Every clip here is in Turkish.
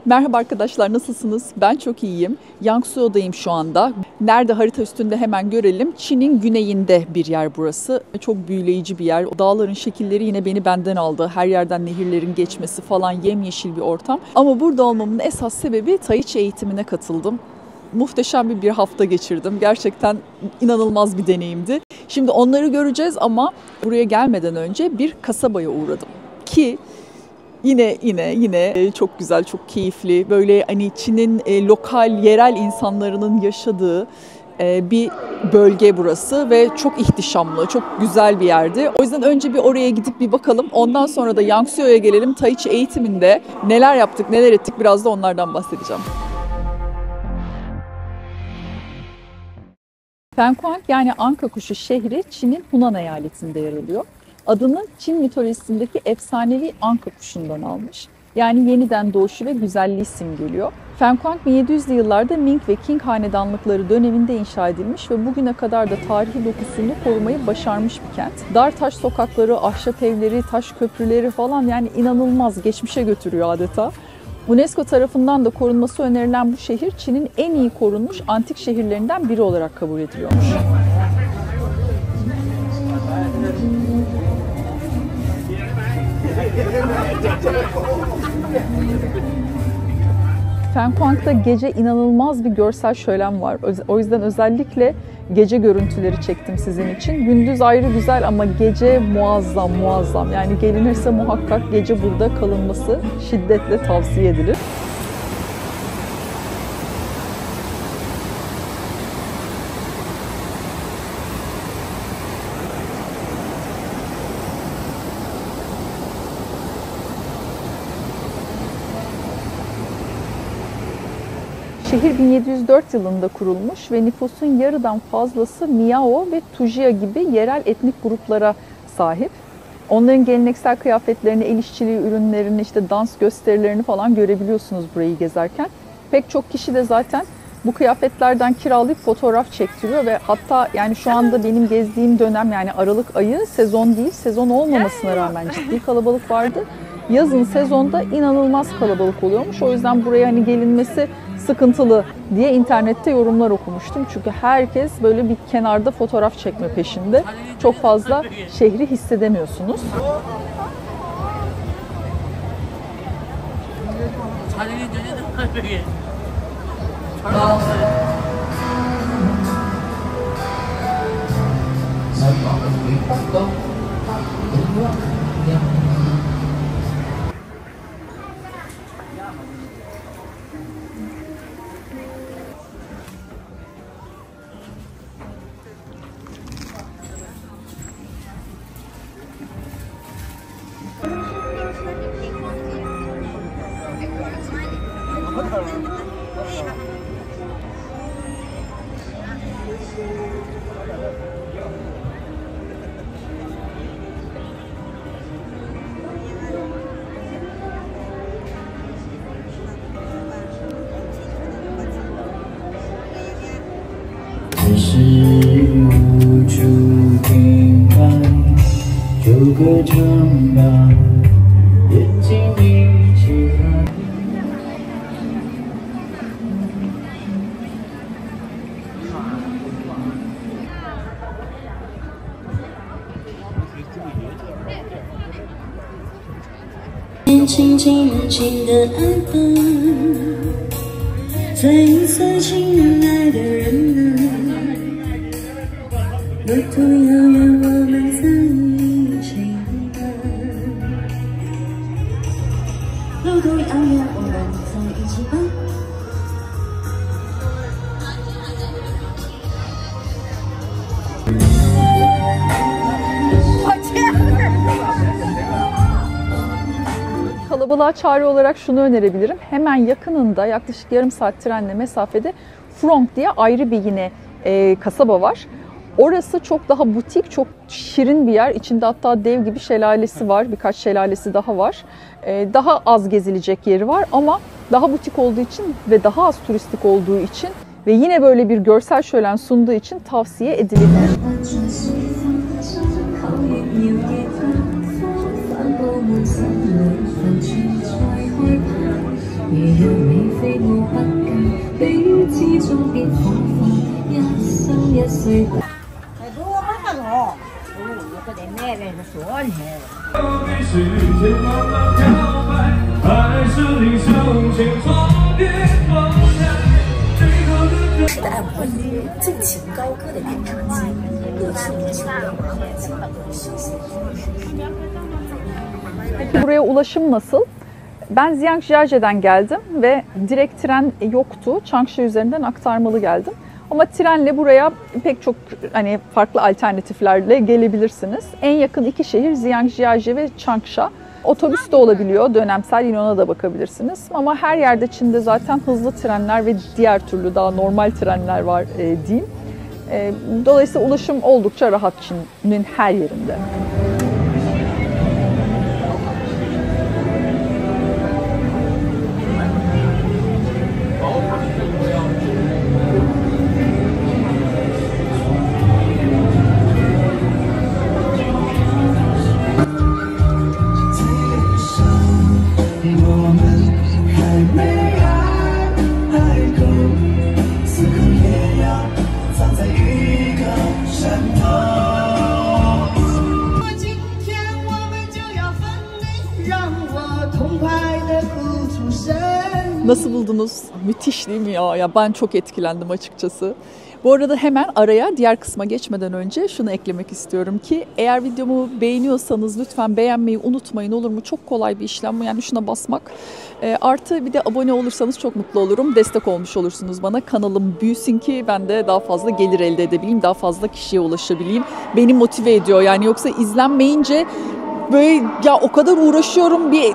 Merhaba arkadaşlar, nasılsınız? Ben çok iyiyim. Yangsuo'dayım şu anda. Nerede harita üstünde hemen görelim. Çin'in güneyinde bir yer burası. Çok büyüleyici bir yer. Dağların şekilleri yine beni benden aldı. Her yerden nehirlerin geçmesi falan, yemyeşil bir ortam. Ama burada olmamın esas sebebi Tai Chi eğitimine katıldım. Muhteşem bir hafta geçirdim. Gerçekten inanılmaz bir deneyimdi. Şimdi onları göreceğiz ama buraya gelmeden önce bir kasabaya uğradım. Ki Yine çok güzel, çok keyifli. Böyle hani Çin'in lokal, yerel insanların yaşadığı bir bölge burası ve çok ihtişamlı, çok güzel bir yerdi. O yüzden önce bir oraya gidip bir bakalım. Ondan sonra da Yangsuo'ya gelelim. Tai Chi eğitiminde neler yaptık, neler ettik, biraz da onlardan bahsedeceğim. Fenghuang yani Anka Kuşu şehri Çin'in Hunan eyaletinde yer alıyor. Adını Çin mitolojisindeki efsanevi Anka kuşundan almış. Yani yeniden doğuşu ve güzelliği simgeliyor. Fenghuang 1700'lü yıllarda Ming ve Qing hanedanlıkları döneminde inşa edilmiş ve bugüne kadar da tarihi dokusunu korumayı başarmış bir kent. Dar taş sokakları, ahşap evleri, taş köprüleri falan yani inanılmaz, geçmişe götürüyor adeta. UNESCO tarafından da korunması önerilen bu şehir Çin'in en iyi korunmuş antik şehirlerinden biri olarak kabul ediliyormuş. Fenghuang'da gece inanılmaz bir görsel şölen var. O yüzden özellikle gece görüntüleri çektim sizin için. Gündüz ayrı güzel ama gece muazzam. Yani gelinirse muhakkak gece burada kalınması şiddetle tavsiye edilir. Şehir 1704 yılında kurulmuş ve nüfusun yarıdan fazlası Miao ve Tujia gibi yerel etnik gruplara sahip. Onların geleneksel kıyafetlerini, el işçiliği ürünlerini, işte dans gösterilerini falan görebiliyorsunuz burayı gezerken. Pek çok kişi de zaten bu kıyafetlerden kiralayıp fotoğraf çektiriyor ve hatta yani şu anda benim gezdiğim dönem yani Aralık ayı sezon değil, sezon olmamasına rağmen ciddi kalabalık vardı. Yazın sezonda inanılmaz kalabalık oluyormuş. O yüzden buraya hani gelinmesi sıkıntılı diye internette yorumlar okumuştum. Çünkü herkes böyle bir kenarda fotoğraf çekme peşinde. Çok fazla şehri hissedemiyorsunuz.轻的爱吧，最算亲爱的人啊，路途遥远，我们在一起吧。路途遥远，我们在一起吧。Kalabalığa çare olarak şunu önerebilirim. Hemen yakınında yaklaşık yarım saat trenle mesafede Frong diye ayrı bir yine kasaba var. Orası çok daha butik, çok şirin bir yer. İçinde hatta dev gibi şelalesi var. Birkaç şelalesi daha var. Daha az gezilecek yeri var ama daha butik olduğu için ve daha az turistik olduğu için ve yine böyle bir görsel şölen sunduğu için tavsiye edilebilir. 也有你飛舞不間，彼此中變火花，一生一世。按回忆纵情高歌的演唱机，歌曲与情人尽能实现。Buraya ulaşım nasıl? Ben Ziyangjiaje'den geldim ve direkt tren yoktu. Changsha üzerinden aktarmalı geldim. Ama trenle buraya pek çok hani farklı alternatiflerle gelebilirsiniz. En yakın iki şehir Ziyangjiaje ve Changsha. Otobüs de olabiliyor, dönemsel, yine ona da bakabilirsiniz. Ama her yerde Çin'de zaten hızlı trenler ve diğer türlü daha normal trenler var diyeyim. Dolayısıyla ulaşım oldukça rahat Çin'in her yerinde. Nasıl buldunuz? Müthiş değil mi ya? Ya ben çok etkilendim açıkçası. Bu arada hemen araya diğer kısma geçmeden önce şunu eklemek istiyorum ki eğer videomu beğeniyorsanız lütfen beğenmeyi unutmayın, olur mu? Çok kolay bir işlem bu, yani şuna basmak. Artı bir de abone olursanız çok mutlu olurum. Destek olmuş olursunuz bana. Kanalım büyüsün ki ben de daha fazla gelir elde edebileyim, daha fazla kişiye ulaşabileyim. Beni motive ediyor yani, yoksa izlenmeyince böyle ya o kadar uğraşıyorum, bir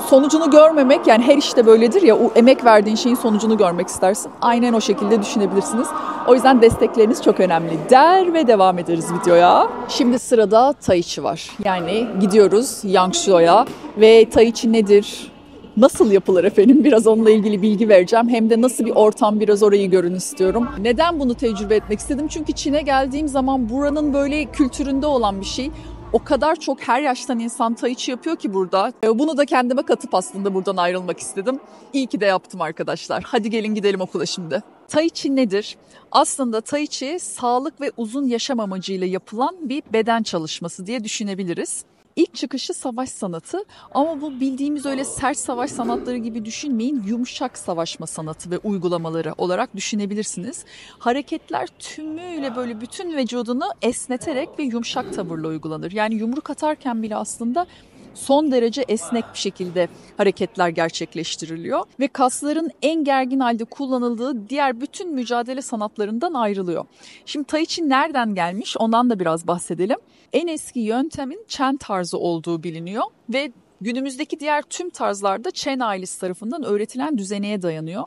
sonucunu görmemek, yani her işte böyledir ya, o emek verdiğin şeyin sonucunu görmek istersin. Aynen o şekilde düşünebilirsiniz. O yüzden destekleriniz çok önemli der ve devam ederiz videoya. Şimdi sırada Tai Chi var. Yani gidiyoruz Yangshuo'ya ve Tai Chi nedir? Nasıl yapılır efendim? Biraz onunla ilgili bilgi vereceğim. Hem de nasıl bir ortam, biraz orayı görün istiyorum. Neden bunu tecrübe etmek istedim? Çünkü Çin'e geldiğim zaman buranın böyle kültüründe olan bir şey. O kadar çok her yaştan insan Tai Chi yapıyor ki burada. Bunu da kendime katıp aslında buradan ayrılmak istedim. İyi ki de yaptım arkadaşlar. Hadi gelin gidelim okula şimdi. Tai Chi nedir? Aslında Tai Chi sağlık ve uzun yaşam amacıyla yapılan bir beden çalışması diye düşünebiliriz. İlk çıkışı savaş sanatı, ama bu bildiğimiz öyle sert savaş sanatları gibi düşünmeyin. Yumuşak savaşma sanatı ve uygulamaları olarak düşünebilirsiniz. Hareketler tümüyle böyle bütün vücudunu esneterek ve yumuşak tavırla uygulanır. Yani yumruk atarken bile aslında son derece esnek bir şekilde hareketler gerçekleştiriliyor ve kasların en gergin halde kullanıldığı diğer bütün mücadele sanatlarından ayrılıyor. Şimdi Tai Chi nereden gelmiş, ondan da biraz bahsedelim. En eski yöntemin Chen tarzı olduğu biliniyor ve günümüzdeki diğer tüm tarzlarda Chen ailesi tarafından öğretilen düzeneye dayanıyor.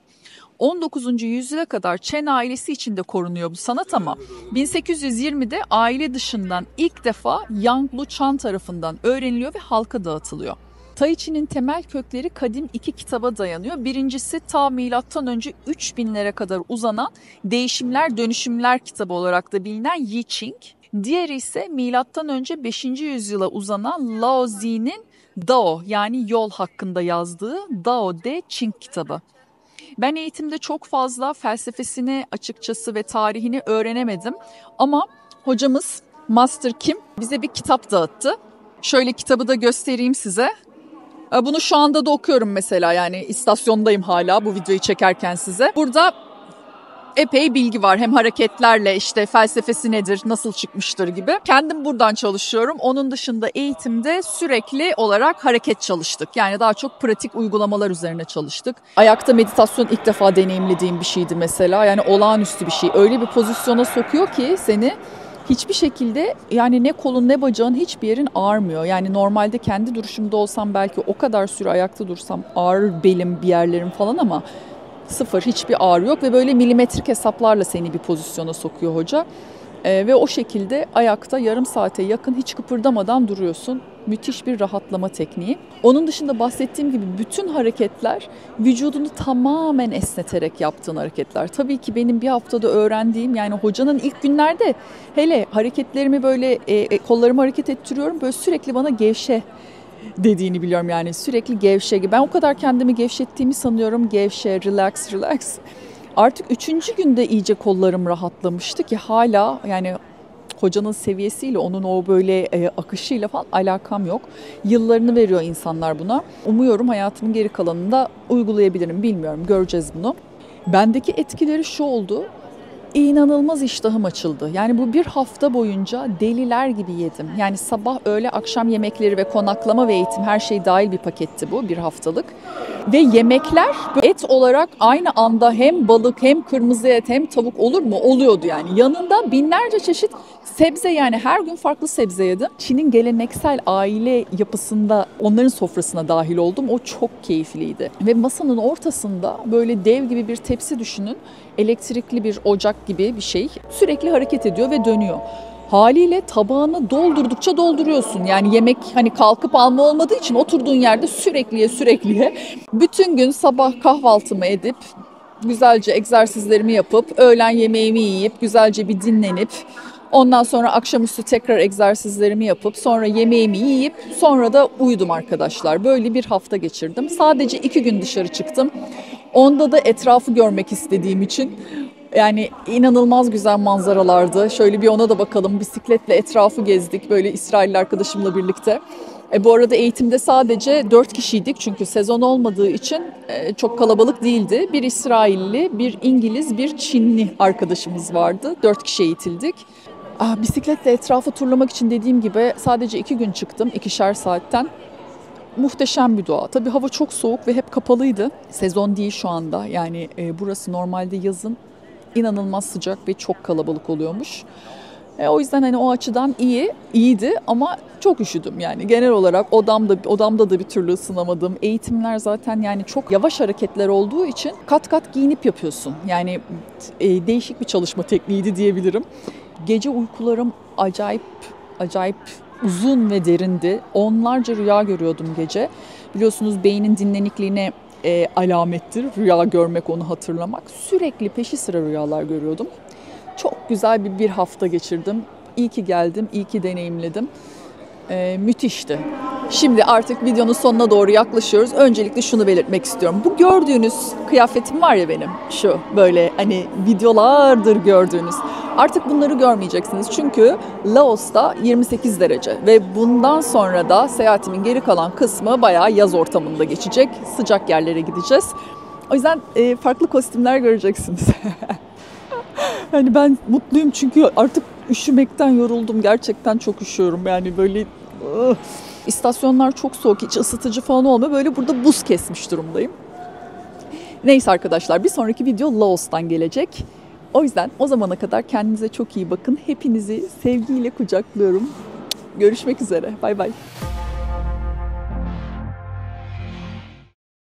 19. yüzyıla kadar Chen ailesi içinde korunuyor bu sanat, ama 1820'de aile dışından ilk defa Yang Luchan tarafından öğreniliyor ve halka dağıtılıyor. Tai Chi'nin temel kökleri kadim iki kitaba dayanıyor. Birincisi ta milattan önce 3000'lere kadar uzanan Değişimler Dönüşümler kitabı olarak da bilinen I Ching. Diğeri ise milattan önce 5. yüzyıla uzanan Lao Zi'nin Dao, yani yol hakkında yazdığı Dao De Ching kitabı. Ben eğitimde çok fazla felsefesini açıkçası ve tarihini öğrenemedim. Ama hocamız Master Kim bize bir kitap dağıttı. Şöyle kitabı da göstereyim size. Bunu şu anda da okuyorum mesela, yani istasyondayım hala bu videoyu çekerken size. Burada epey bilgi var, hem hareketlerle işte felsefesi nedir, nasıl çıkmıştır gibi. Kendim buradan çalışıyorum. Onun dışında eğitimde sürekli olarak hareket çalıştık. Yani daha çok pratik uygulamalar üzerine çalıştık. Ayakta meditasyon ilk defa deneyimlediğim bir şeydi mesela. Yani olağanüstü bir şey. Öyle bir pozisyona sokuyor ki seni, hiçbir şekilde yani ne kolun ne bacağın, hiçbir yerin ağrımıyor. Yani normalde kendi duruşumda olsam belki o kadar süre ayakta dursam ağrır belim, bir yerlerim falan, ama sıfır, hiçbir ağrı yok ve böyle milimetrik hesaplarla seni bir pozisyona sokuyor hoca. Ve o şekilde ayakta yarım saate yakın hiç kıpırdamadan duruyorsun. Müthiş bir rahatlama tekniği. Onun dışında bahsettiğim gibi bütün hareketler vücudunu tamamen esneterek yaptığın hareketler. Tabii ki benim bir haftada öğrendiğim, yani hocanın ilk günlerde hele hareketlerimi böyle kollarımı hareket ettiriyorum, böyle sürekli bana gevşe, dediğini biliyorum yani sürekli gevşe gibi. Ben o kadar kendimi gevşettiğimi sanıyorum. Gevşe, relax, relax. Artık 3. günde iyice kollarım rahatlamıştı ki hala yani hocanın seviyesiyle onun o böyle akışıyla falan alakam yok. Yıllarını veriyor insanlar buna. Umuyorum hayatımın geri kalanında uygulayabilirim. Bilmiyorum, göreceğiz bunu. Bendeki etkileri şu oldu. İnanılmaz iştahım açıldı. Yani bu bir hafta boyunca deliler gibi yedim. Yani sabah, öğle, akşam yemekleri ve konaklama ve eğitim her şey dahil bir paketti bu bir haftalık. Ve yemekler et olarak aynı anda hem balık hem kırmızı et hem tavuk olur mu? Oluyordu yani. Yanında binlerce çeşit sebze, yani her gün farklı sebze yedim. Çin'in geleneksel aile yapısında onların sofrasına dahil oldum. O çok keyifliydi. Ve masanın ortasında böyle dev gibi bir tepsi düşünün. Elektrikli bir ocak gibi bir şey sürekli hareket ediyor ve dönüyor. Haliyle tabağını doldurdukça dolduruyorsun. Yani yemek hani kalkıp alma olmadığı için oturduğun yerde sürekli bütün gün sabah kahvaltımı edip güzelce egzersizlerimi yapıp öğlen yemeğimi yiyip güzelce bir dinlenip ondan sonra akşamüstü tekrar egzersizlerimi yapıp sonra yemeğimi yiyip sonra da uyudum arkadaşlar. Böyle bir hafta geçirdim. Sadece 2 gün dışarı çıktım. Onda da etrafı görmek istediğim için yani inanılmaz güzel manzaralardı. Şöyle bir ona da bakalım. Bisikletle etrafı gezdik böyle İsrailli arkadaşımla birlikte. Bu arada eğitimde sadece 4 kişiydik çünkü sezon olmadığı için çok kalabalık değildi. Bir İsrailli, bir İngiliz, bir Çinli arkadaşımız vardı. 4 kişi eğitildik. Bisikletle etrafı turlamak için dediğim gibi sadece 2 gün çıktım, 2'şer saatten. Muhteşem bir doğa. Tabii hava çok soğuk ve hep kapalıydı. Sezon değil şu anda. Yani burası normalde yazın inanılmaz sıcak ve çok kalabalık oluyormuş. O yüzden hani o açıdan iyiydi ama çok üşüdüm yani. Genel olarak odamda da bir türlü ısınamadım. Eğitimler zaten yani çok yavaş hareketler olduğu için kat kat giyinip yapıyorsun. Yani değişik bir çalışma tekniğiydi diyebilirim. Gece uykularım acayip uzun ve derindi. Onlarca rüya görüyordum gece. Biliyorsunuz beynin dinlenikliğine alamettir rüya görmek, onu hatırlamak. Sürekli peşi sıra rüyalar görüyordum. Çok güzel bir hafta geçirdim. İyi ki geldim, iyi ki deneyimledim. Müthişti. Şimdi artık videonun sonuna doğru yaklaşıyoruz. Öncelikle şunu belirtmek istiyorum. Bu gördüğünüz kıyafetim var ya benim. Şu böyle hani videolardır gördüğünüz. Artık bunları görmeyeceksiniz. Çünkü Laos'ta 28 derece. Ve bundan sonra da seyahatimin geri kalan kısmı bayağı yaz ortamında geçecek. Sıcak yerlere gideceğiz. O yüzden farklı kostümler göreceksiniz. Hani ben mutluyum çünkü artık üşümekten yoruldum. Gerçekten çok üşüyorum. Yani böyle istasyonlar çok soğuk, hiç ısıtıcı falan olmuyor. Böyle burada buz kesmiş durumdayım. Neyse arkadaşlar, bir sonraki video Laos'tan gelecek. O yüzden o zamana kadar kendinize çok iyi bakın. Hepinizi sevgiyle kucaklıyorum. Görüşmek üzere. Bay bay.